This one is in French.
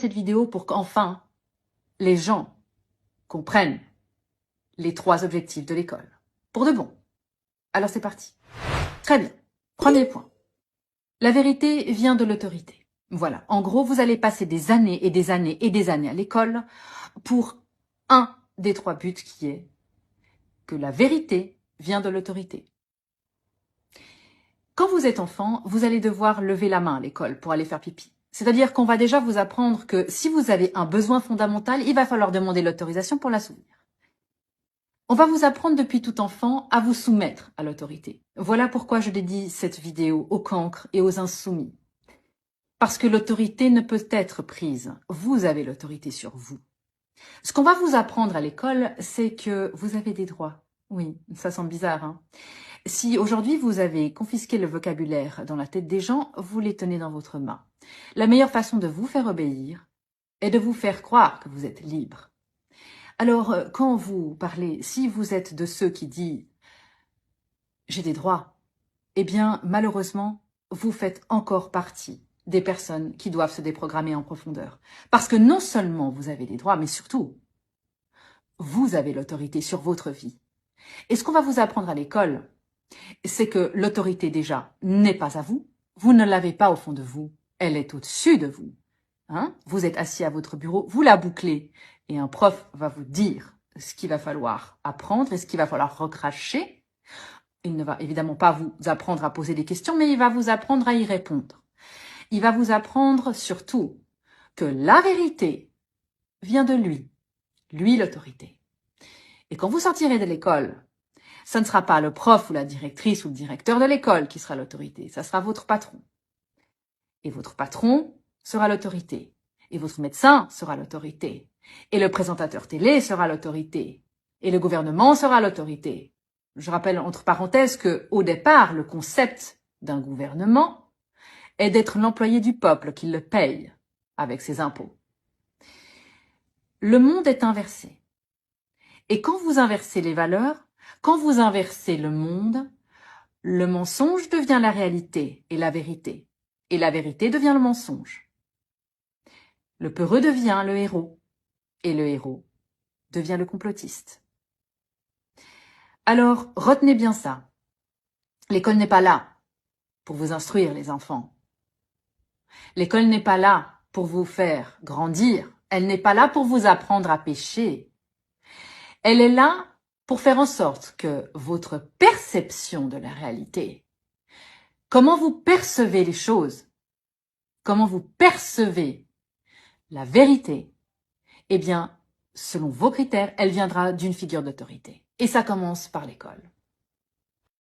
cette vidéo pour qu'enfin les gens comprennent les 3 objectifs de l'école. Pour de bon. Alors c'est parti. Très bien. Premier point. La vérité vient de l'autorité. Voilà. En gros, vous allez passer des années et des années et des années à l'école pour un des 3 buts qui est que la vérité vient de l'autorité. Quand vous êtes enfant, vous allez devoir lever la main à l'école pour aller faire pipi. C'est-à-dire qu'on va déjà vous apprendre que si vous avez un besoin fondamental, il va falloir demander l'autorisation pour l'assouvir. On va vous apprendre depuis tout enfant à vous soumettre à l'autorité. Voilà pourquoi je dédie cette vidéo aux cancres et aux insoumis. Parce que l'autorité ne peut être prise. Vous avez l'autorité sur vous. Ce qu'on va vous apprendre à l'école, c'est que vous avez des droits. Oui, ça semble bizarre, hein. Si aujourd'hui vous avez confisqué le vocabulaire dans la tête des gens, vous les tenez dans votre main. La meilleure façon de vous faire obéir est de vous faire croire que vous êtes libre. Alors, quand vous parlez, si vous êtes de ceux qui disent « j'ai des droits », eh bien, malheureusement, vous faites encore partie des personnes qui doivent se déprogrammer en profondeur. Parce que non seulement vous avez des droits, mais surtout, vous avez l'autorité sur votre vie. Et ce qu'on va vous apprendre à l'école, c'est que l'autorité déjà n'est pas à vous, vous ne l'avez pas au fond de vous, elle est au-dessus de vous. Hein? Vous êtes assis à votre bureau, vous la bouclez, et un prof va vous dire ce qu'il va falloir apprendre et ce qu'il va falloir recracher. Il ne va évidemment pas vous apprendre à poser des questions, mais il va vous apprendre à y répondre. Il va vous apprendre surtout que la vérité vient de lui l'autorité. Et quand vous sortirez de l'école, ce ne sera pas le prof ou la directrice ou le directeur de l'école qui sera l'autorité, ça sera votre patron. Et votre patron sera l'autorité. Et votre médecin sera l'autorité. Et le présentateur télé sera l'autorité. Et le gouvernement sera l'autorité. Je rappelle entre parenthèses que, au départ, le concept d'un gouvernement est d'être l'employé du peuple qui le paye avec ses impôts. Le monde est inversé. Et quand vous inversez les valeurs, quand vous inversez le monde, le mensonge devient la réalité et la vérité. Et la vérité devient le mensonge. Le peureux devient le héros. Et le héros devient le complotiste. Alors, retenez bien ça. L'école n'est pas là pour vous instruire, les enfants. L'école n'est pas là pour vous faire grandir. Elle n'est pas là pour vous apprendre à pécher. Elle est là pour faire en sorte que votre perception de la réalité, comment vous percevez les choses, comment vous percevez la vérité, eh bien, selon vos critères, elle viendra d'une figure d'autorité. Et ça commence par l'école.